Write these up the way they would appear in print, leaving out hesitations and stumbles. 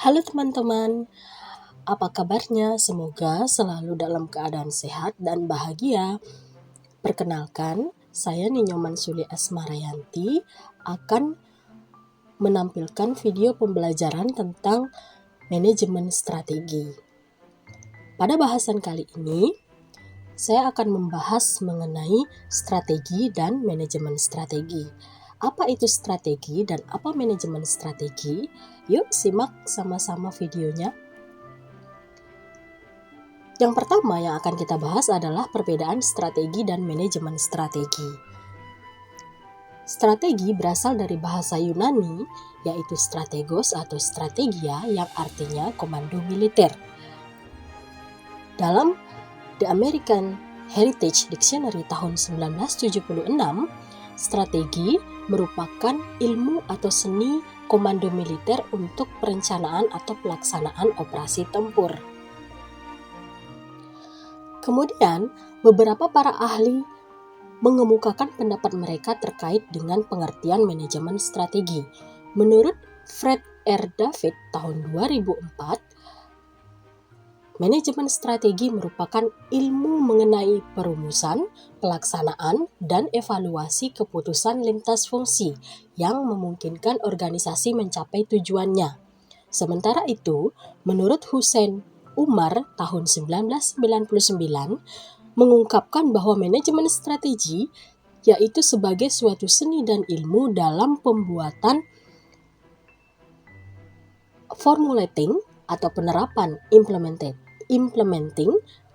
Halo teman-teman, apa kabarnya? Semoga selalu dalam keadaan sehat dan bahagia. Perkenalkan, saya Ninyoman Suli Asmarayanti akan menampilkan video pembelajaran tentang manajemen strategi. Pada bahasan kali ini, saya akan membahas mengenai strategi dan manajemen strategi. Apa itu strategi dan apa manajemen strategi? Yuk simak sama-sama videonya. Yang pertama yang akan kita bahas adalah perbedaan strategi dan manajemen strategi. Strategi berasal dari bahasa Yunani, yaitu strategos atau strategia yang artinya komando militer. Dalam The American Heritage Dictionary tahun 1976, strategi merupakan ilmu atau seni komando militer untuk perencanaan atau pelaksanaan operasi tempur. Kemudian, beberapa para ahli mengemukakan pendapat mereka terkait dengan pengertian manajemen strategi. Menurut Fred R. David tahun 2004, manajemen strategi merupakan ilmu mengenai perumusan, pelaksanaan, dan evaluasi keputusan lintas fungsi yang memungkinkan organisasi mencapai tujuannya. Sementara itu, menurut Hussein Umar tahun 1999, mengungkapkan bahwa manajemen strategi yaitu sebagai suatu seni dan ilmu dalam pembuatan formulating atau penerapan implementing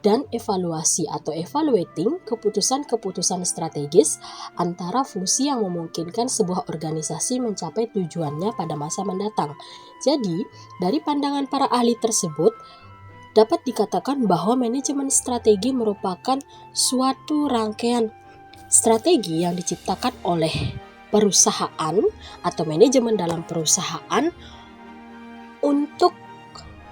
dan evaluasi atau evaluating keputusan-keputusan strategis antara fungsi yang memungkinkan sebuah organisasi mencapai tujuannya pada masa mendatang. Jadi, dari pandangan para ahli tersebut, dapat dikatakan bahwa manajemen strategi merupakan suatu rangkaian strategi yang diciptakan oleh perusahaan atau manajemen dalam perusahaan untuk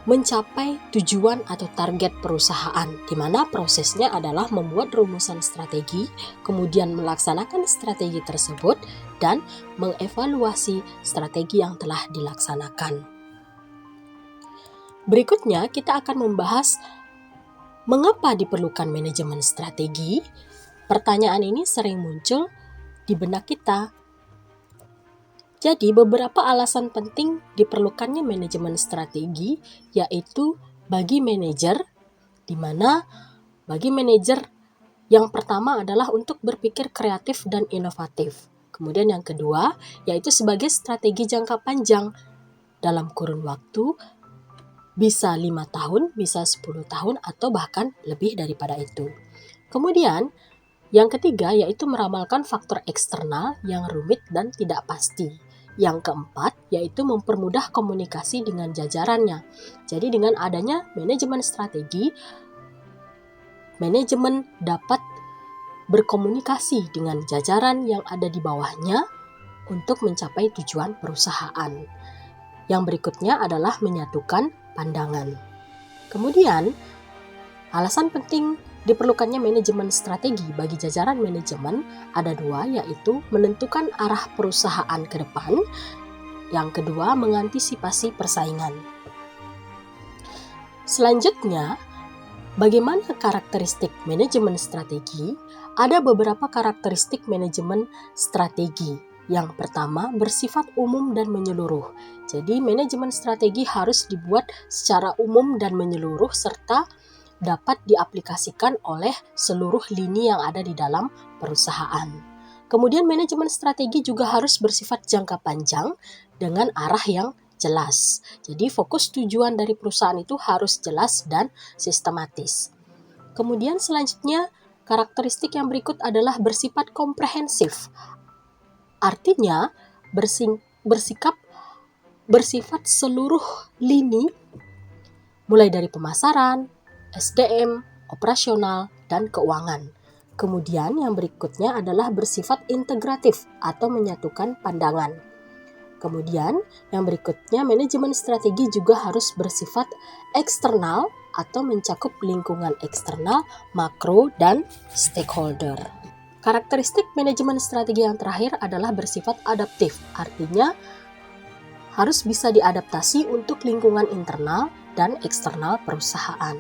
mencapai tujuan atau target perusahaan, di mana prosesnya adalah membuat rumusan strategi, kemudian melaksanakan strategi tersebut, dan mengevaluasi strategi yang telah dilaksanakan. Berikutnya, kita akan membahas mengapa diperlukan manajemen strategi. Pertanyaan ini sering muncul di benak kita. Jadi, beberapa alasan penting diperlukannya manajemen strategi, yaitu bagi manajer, di mana bagi manajer yang pertama adalah untuk berpikir kreatif dan inovatif. Kemudian yang kedua, yaitu sebagai strategi jangka panjang dalam kurun waktu, bisa 5 tahun, bisa 10 tahun, atau bahkan lebih daripada itu. Kemudian, yang ketiga yaitu meramalkan faktor eksternal yang rumit dan tidak pasti. Yang keempat yaitu mempermudah komunikasi dengan jajarannya. Jadi dengan adanya manajemen strategi, manajemen dapat berkomunikasi dengan jajaran yang ada di bawahnya untuk mencapai tujuan perusahaan. Yang berikutnya adalah menyatukan pandangan. Kemudian, alasan penting diperlukannya manajemen strategi bagi jajaran manajemen ada dua, yaitu menentukan arah perusahaan ke depan. Yang kedua, mengantisipasi persaingan. Selanjutnya, bagaimana karakteristik manajemen strategi? Ada beberapa karakteristik manajemen strategi. Yang pertama, bersifat umum dan menyeluruh. Jadi, manajemen strategi harus dibuat secara umum dan menyeluruh serta dapat diaplikasikan oleh seluruh lini yang ada di dalam perusahaan. Kemudian manajemen strategi juga harus bersifat jangka panjang dengan arah yang jelas. Jadi fokus tujuan dari perusahaan itu harus jelas dan sistematis. Kemudian selanjutnya karakteristik yang berikut adalah bersifat komprehensif. Artinya bersifat seluruh lini mulai dari pemasaran, SDM, operasional, dan keuangan. Kemudian yang berikutnya adalah bersifat integratif atau menyatukan pandangan. Kemudian yang berikutnya manajemen strategi juga harus bersifat eksternal atau mencakup lingkungan eksternal, makro, dan stakeholder. Karakteristik manajemen strategi yang terakhir adalah bersifat adaptif, artinya harus bisa diadaptasi untuk lingkungan internal dan eksternal perusahaan.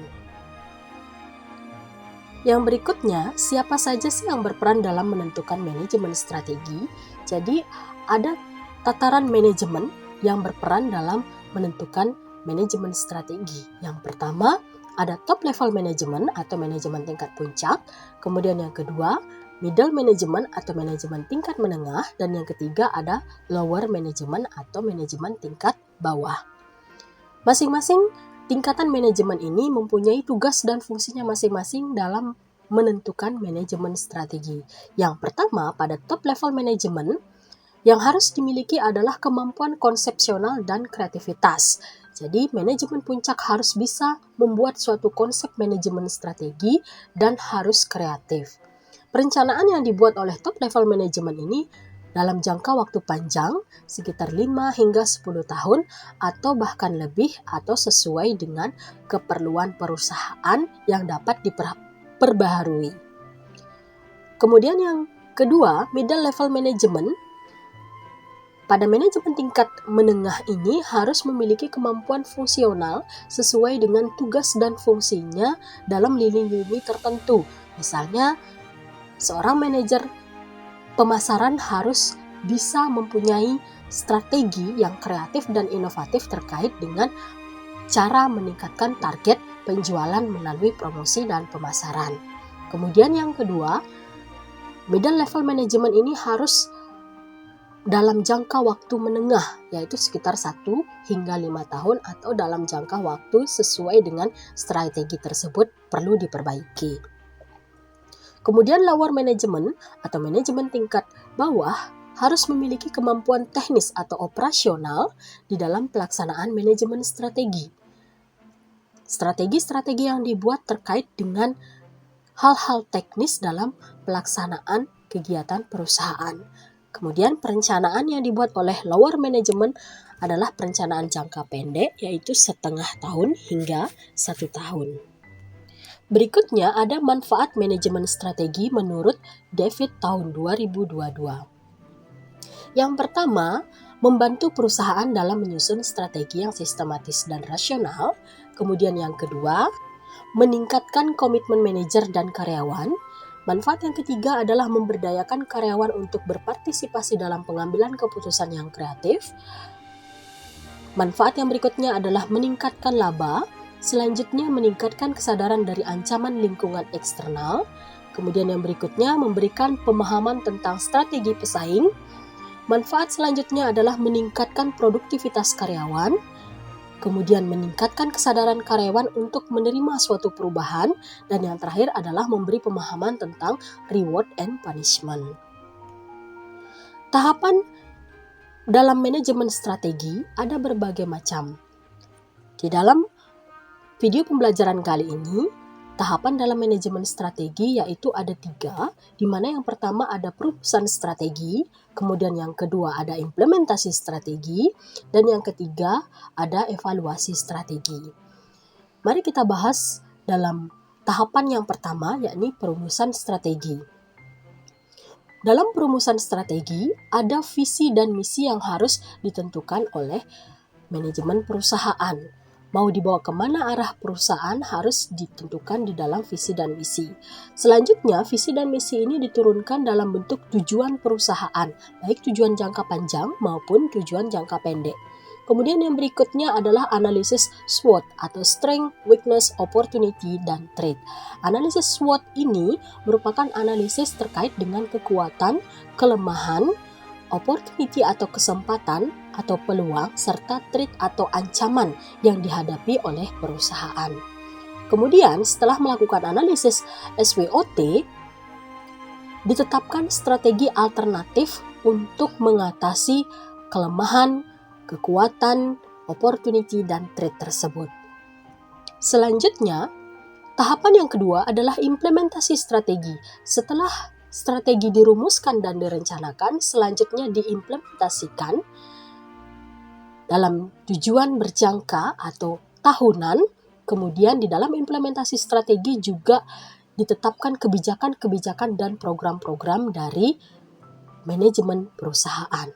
Yang berikutnya, siapa saja sih yang berperan dalam menentukan manajemen strategi? Jadi, ada tataran manajemen yang berperan dalam menentukan manajemen strategi. Yang pertama, ada top level management atau manajemen tingkat puncak. Kemudian yang kedua, middle management atau manajemen tingkat menengah. Dan yang ketiga ada lower management atau manajemen tingkat bawah. Masing-masing tingkatan manajemen ini mempunyai tugas dan fungsinya masing-masing dalam menentukan manajemen strategi. Yang pertama, pada top level management, yang harus dimiliki adalah kemampuan konsepsional dan kreativitas. Jadi, manajemen puncak harus bisa membuat suatu konsep manajemen strategi dan harus kreatif. Perencanaan yang dibuat oleh top level management ini dalam jangka waktu panjang, sekitar 5 hingga 10 tahun, atau bahkan lebih, atau sesuai dengan keperluan perusahaan yang dapat diperbaharui. Kemudian yang kedua, middle level management. Pada manajemen tingkat menengah ini harus memiliki kemampuan fungsional sesuai dengan tugas dan fungsinya dalam lini-lini tertentu. Misalnya, seorang manajer pemasaran harus bisa mempunyai strategi yang kreatif dan inovatif terkait dengan cara meningkatkan target penjualan melalui promosi dan pemasaran. Kemudian yang kedua, middle level management ini harus dalam jangka waktu menengah, yaitu sekitar 1 hingga 5 tahun atau dalam jangka waktu sesuai dengan strategi tersebut perlu diperbaiki. Kemudian lower management atau manajemen tingkat bawah harus memiliki kemampuan teknis atau operasional di dalam pelaksanaan manajemen strategi. Strategi-strategi yang dibuat terkait dengan hal-hal teknis dalam pelaksanaan kegiatan perusahaan. Kemudian perencanaan yang dibuat oleh lower management adalah perencanaan jangka pendek, yaitu setengah tahun hingga 1 tahun. Berikutnya ada manfaat manajemen strategi menurut David tahun 2022. Yang pertama, membantu perusahaan dalam menyusun strategi yang sistematis dan rasional. Kemudian yang kedua, meningkatkan komitmen manajer dan karyawan. Manfaat yang ketiga adalah memberdayakan karyawan untuk berpartisipasi dalam pengambilan keputusan yang kreatif. Manfaat yang berikutnya adalah meningkatkan laba. Selanjutnya, meningkatkan kesadaran dari ancaman lingkungan eksternal. Kemudian yang berikutnya, memberikan pemahaman tentang strategi pesaing. Manfaat selanjutnya adalah meningkatkan produktivitas karyawan. Kemudian meningkatkan kesadaran karyawan untuk menerima suatu perubahan. Dan yang terakhir adalah memberi pemahaman tentang reward and punishment. Tahapan dalam manajemen strategi ada berbagai macam. Di dalam video pembelajaran kali ini, tahapan dalam manajemen strategi yaitu ada 3, di mana yang pertama ada perumusan strategi, kemudian yang kedua ada implementasi strategi, dan yang ketiga ada evaluasi strategi. Mari kita bahas dalam tahapan yang pertama, yakni perumusan strategi. Dalam perumusan strategi, ada visi dan misi yang harus ditentukan oleh manajemen perusahaan. Mau dibawa kemana arah perusahaan harus ditentukan di dalam visi dan misi. Selanjutnya, visi dan misi ini diturunkan dalam bentuk tujuan perusahaan, baik tujuan jangka panjang maupun tujuan jangka pendek. Kemudian yang berikutnya adalah analisis SWOT atau Strength, Weakness, Opportunity, dan Threat. Analisis SWOT ini merupakan analisis terkait dengan kekuatan, kelemahan, opportunity atau kesempatan atau peluang, serta threat atau ancaman yang dihadapi oleh perusahaan. Kemudian setelah melakukan analisis SWOT, ditetapkan strategi alternatif untuk mengatasi kelemahan, kekuatan, opportunity, dan threat tersebut. Selanjutnya, tahapan yang kedua adalah implementasi strategi. Setelah strategi dirumuskan dan direncanakan, selanjutnya diimplementasikan dalam tujuan berjangka atau tahunan. Kemudian di dalam implementasi strategi juga ditetapkan kebijakan-kebijakan dan program-program dari manajemen perusahaan.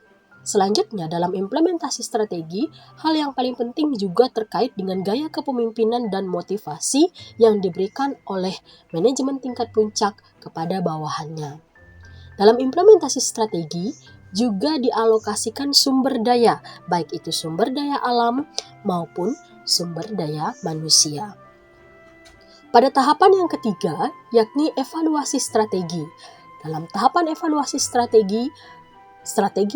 Selanjutnya, dalam implementasi strategi, hal yang paling penting juga terkait dengan gaya kepemimpinan dan motivasi yang diberikan oleh manajemen tingkat puncak kepada bawahannya. Dalam implementasi strategi, juga dialokasikan sumber daya, baik itu sumber daya alam maupun sumber daya manusia. Pada tahapan yang ketiga, yakni evaluasi strategi. Dalam tahapan evaluasi strategi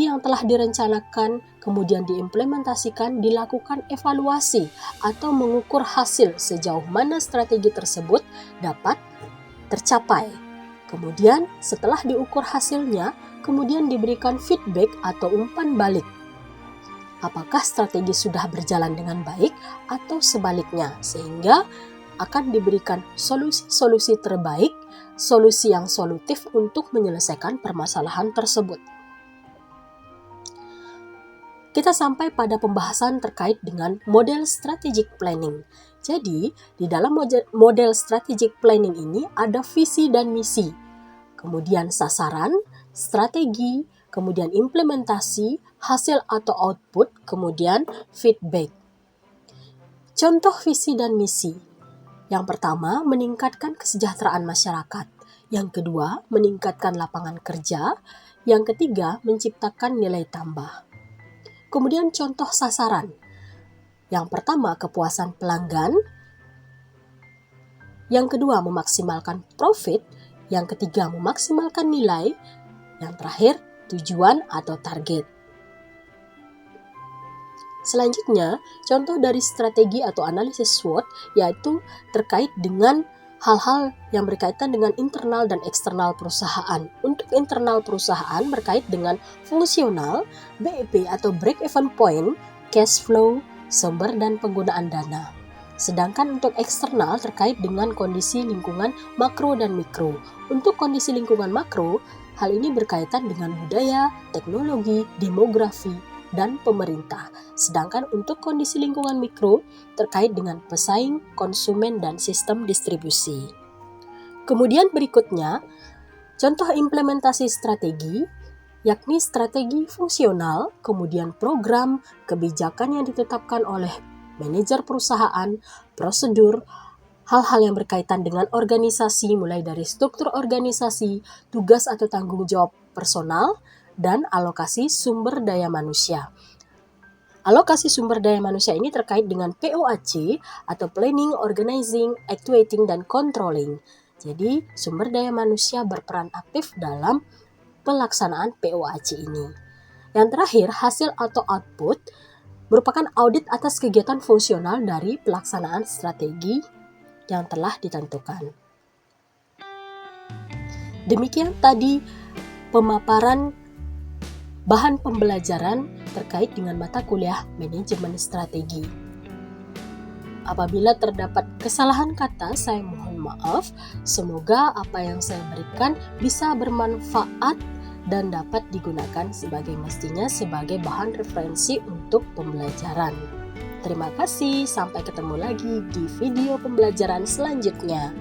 yang telah direncanakan kemudian diimplementasikan, dilakukan evaluasi atau mengukur hasil sejauh mana strategi tersebut dapat tercapai. Kemudian setelah diukur hasilnya, kemudian diberikan feedback atau umpan balik. Apakah strategi sudah berjalan dengan baik atau sebaliknya, sehingga akan diberikan solusi-solusi terbaik, solusi yang solutif untuk menyelesaikan permasalahan tersebut. Kita sampai pada pembahasan terkait dengan model strategic planning. Jadi, di dalam model strategic planning ini ada visi dan misi, kemudian sasaran, strategi, kemudian implementasi, hasil atau output, kemudian feedback. Contoh visi dan misi. Yang pertama, meningkatkan kesejahteraan masyarakat. Yang kedua, meningkatkan lapangan kerja. Yang ketiga, menciptakan nilai tambah. Kemudian contoh sasaran. Yang pertama, kepuasan pelanggan. Yang kedua, memaksimalkan profit. Yang ketiga, memaksimalkan nilai. Yang terakhir, tujuan atau target. Selanjutnya, contoh dari strategi atau analisis SWOT yaitu terkait dengan hal-hal yang berkaitan dengan internal dan eksternal perusahaan. Untuk internal perusahaan berkait dengan fungsional, BEP atau break even point, cash flow, sumber dan penggunaan dana. Sedangkan untuk eksternal terkait dengan kondisi lingkungan makro dan mikro. Untuk kondisi lingkungan makro, hal ini berkaitan dengan budaya, teknologi, demografi, dan pemerintah. Sedangkan untuk kondisi lingkungan mikro terkait dengan pesaing, konsumen, dan sistem distribusi. Kemudian berikutnya, contoh implementasi strategi, yakni strategi fungsional, kemudian program, kebijakan yang ditetapkan oleh manajer perusahaan, prosedur, hal-hal yang berkaitan dengan organisasi mulai dari struktur organisasi, tugas atau tanggung jawab personal, dan alokasi sumber daya manusia. Alokasi sumber daya manusia ini terkait dengan POAC atau Planning, Organizing, Actuating, dan Controlling. Jadi, sumber daya manusia berperan aktif dalam pelaksanaan POAC ini. Yang terakhir, hasil atau output merupakan audit atas kegiatan fungsional dari pelaksanaan strategi yang telah ditentukan. Demikian tadi pemaparan bahan pembelajaran terkait dengan mata kuliah manajemen strategi. Apabila terdapat kesalahan kata, saya mohon maaf. Semoga apa yang saya berikan bisa bermanfaat dan dapat digunakan sebagai mestinya sebagai bahan referensi untuk pembelajaran. Terima kasih, sampai ketemu lagi di video pembelajaran selanjutnya.